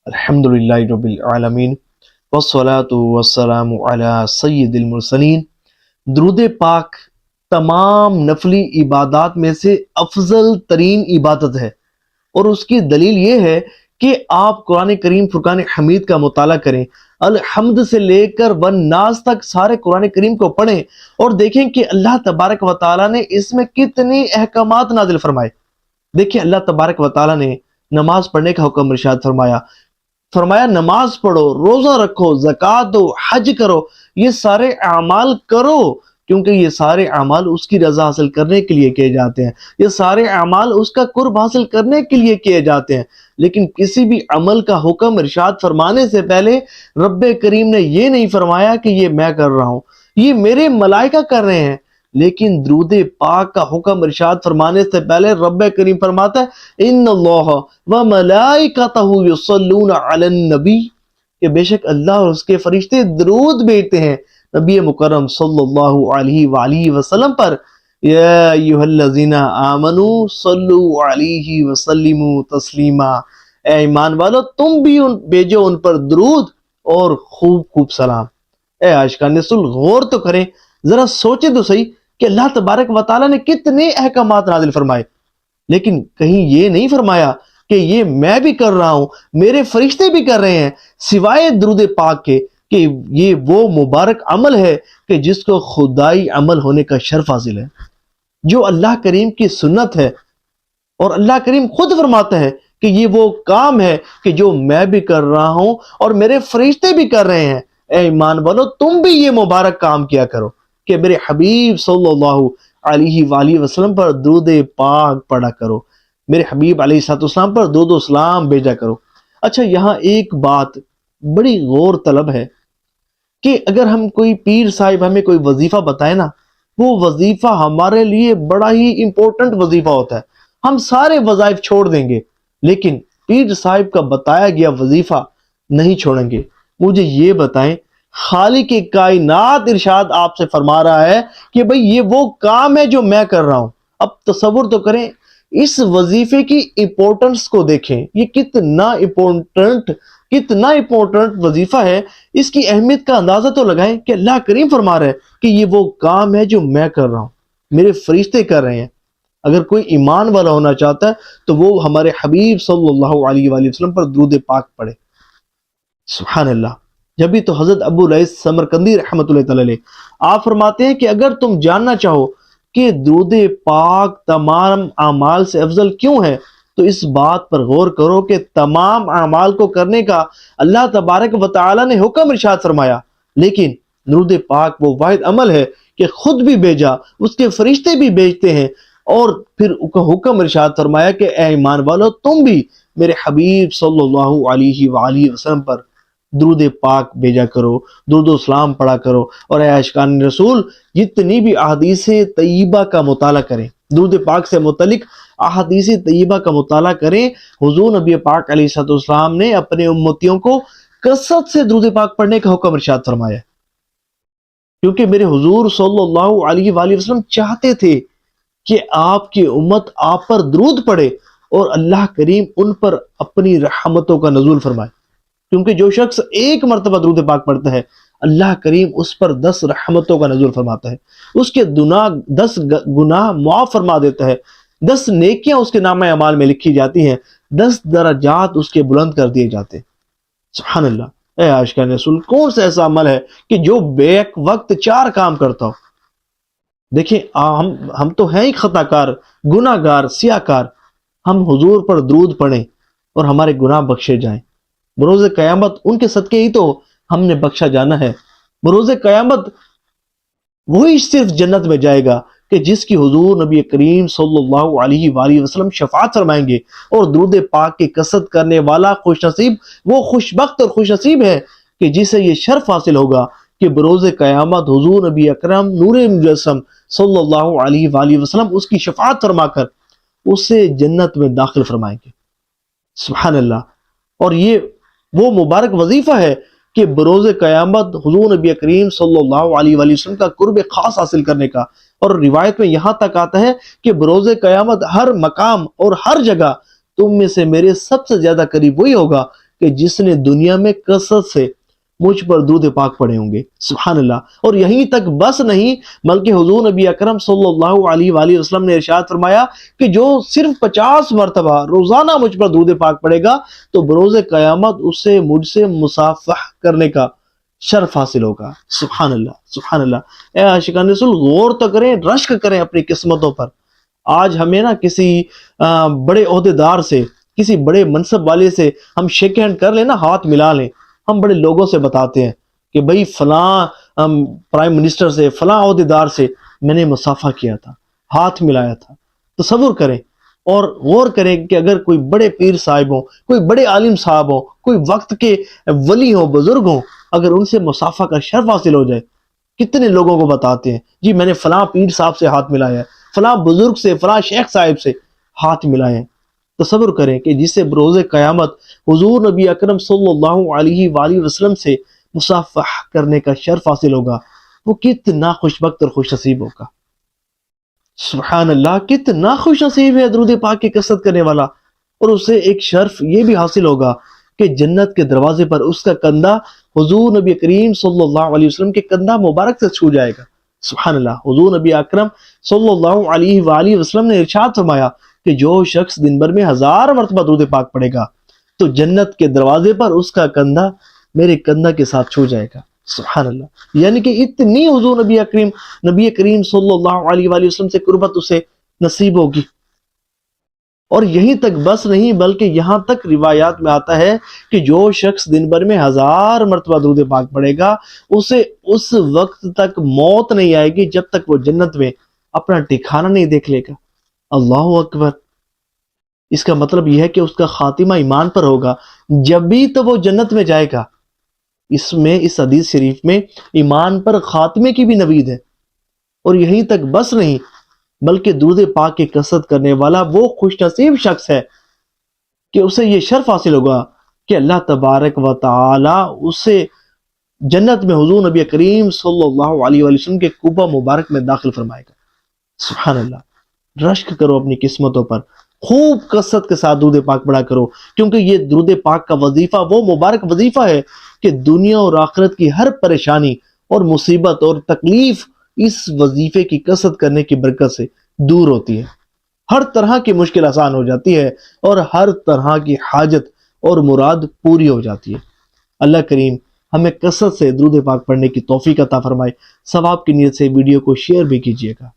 الحمدللہ رب العالمین والصلاة والسلام علی سید المرسلین۔ درود پاک تمام نفلی عبادات میں سے افضل ترین عبادت ہے، اور اس کی دلیل یہ ہے کہ آپ قرآن کریم فرقان حمید کا مطالعہ کریں، الحمد سے لے کر والناس تک سارے قرآن کریم کو پڑھیں اور دیکھیں کہ اللہ تبارک و تعالیٰ نے اس میں کتنی احکامات نازل فرمائے۔ دیکھیں اللہ تبارک و تعالیٰ نے نماز پڑھنے کا حکم ارشاد فرمایا نماز پڑھو، روزہ رکھو، زکوٰۃ دو، حج کرو، یہ سارے اعمال کرو، کیونکہ یہ سارے اعمال اس کی رضا حاصل کرنے کے لیے کیے جاتے ہیں، یہ سارے اعمال اس کا قرب حاصل کرنے کے لیے کیے جاتے ہیں۔ لیکن کسی بھی عمل کا حکم ارشاد فرمانے سے پہلے رب کریم نے یہ نہیں فرمایا کہ یہ میں کر رہا ہوں، یہ میرے ملائکہ کر رہے ہیں۔ لیکن درود پاک کا حکم ارشاد فرمانے سے پہلے رب کریم فرماتا ہے ان اللہ و ملائکتہ یصلون علی النبی، کہ بے شک اللہ اور اس کے فرشتے درود بھیجتے ہیں نبی مکرم صلی اللہ علیہ وآلہ وسلم پر۔ یا ایھا الذین آمنوا صلوا علیہ وسلموا تسلیما، اے ایمان والو تم بھی بھیجو ان پر درود اور خوب خوب سلام۔ اے عاشقان رسول غور تو کریں، ذرا سوچیں تو صحیح کہ اللہ تبارک و تعالیٰ نے کتنے احکامات نازل فرمائے، لیکن کہیں یہ نہیں فرمایا کہ یہ میں بھی کر رہا ہوں، میرے فرشتے بھی کر رہے ہیں، سوائے درود پاک کے کہ یہ وہ مبارک عمل ہے کہ جس کو خدائی عمل ہونے کا شرف حاصل ہے، جو اللہ کریم کی سنت ہے، اور اللہ کریم خود فرماتا ہے کہ یہ وہ کام ہے کہ جو میں بھی کر رہا ہوں اور میرے فرشتے بھی کر رہے ہیں۔ اے ایمان والو تم بھی یہ مبارک کام کیا کرو کہ میرے حبیب صلی اللہ علیہ وآلہ وسلم پر درود پاک پڑھا کرو، میرے حبیب علیہ الصلوۃ والسلام پر درود و سلام بھیجا کرو۔ اچھا، یہاں ایک بات بڑی غور طلب ہے کہ اگر ہم کوئی پیر صاحب ہمیں کوئی وظیفہ بتائے نا، وہ وظیفہ ہمارے لیے بڑا ہی امپورٹنٹ وظیفہ ہوتا ہے، ہم سارے وظائف چھوڑ دیں گے، لیکن پیر صاحب کا بتایا گیا وظیفہ نہیں چھوڑیں گے۔ مجھے یہ بتائیں، خالق کائنات ارشاد آپ سے فرما رہا ہے کہ بھئی یہ وہ کام ہے جو میں کر رہا ہوں۔ اب تصور تو کریں، اس وظیفے کی امپورٹنس کو دیکھیں، یہ کتنا امپورٹنٹ وظیفہ ہے، اس کی اہمیت کا اندازہ تو لگائیں کہ اللہ کریم فرما رہا ہے کہ یہ وہ کام ہے جو میں کر رہا ہوں، میرے فرشتے کر رہے ہیں۔ اگر کوئی ایمان والا ہونا چاہتا ہے تو وہ ہمارے حبیب صلی اللہ علیہ وآلہ وسلم پر درود پاک پڑھے۔ سبحان اللہ۔ جبھی تو حضرت ابو العز سمرقندی رحمۃ اللہ تعالی علیہ آپ فرماتے ہیں کہ اگر تم جاننا چاہو کہ درود پاک تمام اعمال سے افضل کیوں ہے تو اس بات پر غور کرو کہ تمام اعمال کو کرنے کا اللہ تبارک و تعالی نے حکم ارشاد فرمایا، لیکن درود پاک وہ واحد عمل ہے کہ خود بھی بھیجا، اس کے فرشتے بھی بھیجتے ہیں، اور پھر حکم ارشاد فرمایا کہ اے ایمان والو تم بھی میرے حبیب صلی اللہ علیہ وآلہ وسلم پر درود پاک بھیجا کرو، درود و سلام پڑھا کرو۔ اور اے عاشقان رسول جتنی بھی احادیث طیبہ کا مطالعہ کریں، درود پاک سے متعلق احادیث طیبہ کا مطالعہ کریں، حضور نبی پاک علیہ الصلوۃ والسلام نے اپنے امتیوں کو کثرت سے درود پاک پڑھنے کا حکم ارشاد فرمایا، کیونکہ میرے حضور صلی اللہ علیہ وآلہ وسلم چاہتے تھے کہ آپ کی امت آپ پر درود پڑھے اور اللہ کریم ان پر اپنی رحمتوں کا نزول فرمائے، کیونکہ جو شخص ایک مرتبہ درود پاک پڑھتا ہے اللہ کریم اس پر 10 رحمتوں کا نزول فرماتا ہے، اس کے 10 گناہ معاف فرما دیتا ہے، 10 نیکیاں اس کے نامہ اعمال میں لکھی جاتی ہیں، 10 درجات اس کے بلند کر دیے جاتے ہیں۔ سبحان اللہ۔ اے عاشقان رسول کون سا ایسا عمل ہے کہ جو بیک وقت 4 کام کرتا ہو؟ دیکھیں ہم تو ہیں ہی خطا کار، گناہ گار، سیاہ کار، ہم حضور پر درود پڑھیں اور ہمارے گناہ بخشے جائیں، بروز قیامت ان کے صدقے ہی تو ہم نے بخشا جانا ہے۔ بروز قیامت وہی صرف جنت میں جائے گا کہ جس کی حضور نبی کریم صلی اللہ علیہ وآلہ وسلم شفاعت فرمائیں گے، اور درود پاک کی کثرت کرنے والا خوش نصیب وہ خوش بخت اور خوش نصیب ہے کہ جسے یہ شرف حاصل ہوگا کہ بروز قیامت حضور نبی اکرم نور مجسم صلی اللہ علیہ وآلہ وسلم اس کی شفاعت فرما کر اسے جنت میں داخل فرمائیں گے۔ سبحان اللہ۔ اور یہ وہ مبارک وظیفہ ہے کہ بروز قیامت حضور نبی کریم صلی اللہ علیہ وآلہ وسلم کا قرب خاص حاصل کرنے کا، اور روایت میں یہاں تک آتا ہے کہ بروز قیامت ہر مقام اور ہر جگہ تم میں سے میرے سب سے زیادہ قریب وہی ہوگا کہ جس نے دنیا میں کثرت سے مجھ پر درود پاک پڑھے ہوں گے۔ سبحان اللہ۔ اور یہیں تک بس نہیں بلکہ حضور نبی اکرم صلی اللہ علیہ وآلہ وسلم نے ارشاد فرمایا کہ جو صرف 50 مرتبہ روزانہ مجھ پر درود پاک پڑھے گا تو بروز قیامت اسے مجھ سے مصافحہ کرنے کا شرف حاصل ہوگا۔ سبحان اللہ، سبحان اللہ۔ اے عاشقان رسول، غور تو کریں، رشک کریں اپنی قسمتوں پر۔ آج ہمیں نا کسی بڑے عہدیدار سے، کسی بڑے منصب والے سے ہم شیک ہینڈ کر لیں نا، ہاتھ ملا لیں، ہم بڑے لوگوں سے بتاتے ہیں کہ بھئی فلاں پرائم منسٹر سے، فلاں عہدیدار سے میں نے مصافحہ کیا تھا، ہاتھ ملایا تھا۔ تصور کریں اور غور کریں کہ اگر کوئی بڑے پیر صاحب ہوں، کوئی بڑے عالم صاحب ہوں، کوئی وقت کے ولی ہوں، بزرگ ہوں، اگر ان سے مصافحہ کا شرف حاصل ہو جائے، کتنے لوگوں کو بتاتے ہیں جی میں نے فلاں پیر صاحب سے ہاتھ ملایا ہے، فلاں بزرگ سے، فلاں شیخ صاحب سے ہاتھ ملائے ہیں۔ تصور کریں کہ جسے بروز قیامت حضور نبی اکرم صلی اللہ علیہ وآلہ وسلم سے مصافحہ کرنے کا شرف حاصل ہوگا، وہ کتنا خوش بخت اور خوش نصیب ہوگا۔ سبحان اللہ، کتنا خوش نصیب ہے درود پاک کی کثرت کرنے والا۔ اور اسے ایک شرف یہ بھی حاصل ہوگا کہ جنت کے دروازے پر اس کا کندھا حضور نبی کریم صلی اللہ علیہ وسلم کے کندھا مبارک سے چھو جائے گا۔ سبحان اللہ۔ حضور نبی اکرم صلی اللہ علیہ وآلہ وسلم نے ارشاد فرمایا کہ جو شخص دن بھر میں 1000 مرتبہ درود پاک پڑھے گا تو جنت کے دروازے پر اس کا کندھا میرے کندھا کے ساتھ چھو جائے گا۔ سبحان اللہ۔ یعنی کہ اتنی حضور نبی کریم صلی اللہ علیہ وآلہ وسلم سے قربت اسے نصیب ہوگی۔ اور یہیں تک بس نہیں بلکہ یہاں تک روایات میں آتا ہے کہ جو شخص دن بھر میں 1000 مرتبہ درود پاک پڑھے گا اسے اس وقت تک موت نہیں آئے گی جب تک وہ جنت میں اپنا ٹھکانہ نہیں دیکھ لے گا۔ اللہ اکبر۔ اس کا مطلب یہ ہے کہ اس کا خاتمہ ایمان پر ہوگا، جب بھی تو وہ جنت میں جائے گا۔ اس حدیث شریف میں ایمان پر خاتمے کی بھی نوید ہے۔ اور یہیں تک بس نہیں بلکہ درود پاک کی کثرت کرنے والا وہ خوش نصیب شخص ہے کہ اسے یہ شرف حاصل ہوگا کہ اللہ تبارک و تعالی اسے جنت میں حضور نبی کریم صلی اللہ علیہ وآلہ وسلم کے قبہ مبارک میں داخل فرمائے گا۔ سبحان اللہ۔ رشک کرو اپنی قسمتوں پر، خوب کثرت کے ساتھ درود پاک پڑھا کرو، کیونکہ یہ درود پاک کا وظیفہ وہ مبارک وظیفہ ہے کہ دنیا اور آخرت کی ہر پریشانی اور مصیبت اور تکلیف اس وظیفے کی کثرت کرنے کی برکت سے دور ہوتی ہے۔ ہر طرح کی مشکل آسان ہو جاتی ہے اور ہر طرح کی حاجت اور مراد پوری ہو جاتی ہے۔ اللہ کریم ہمیں کثرت سے درود پاک پڑھنے کی توفیق عطا فرمائے۔ ثواب کی نیت سے ویڈیو کو شیئر بھی کیجیے گا۔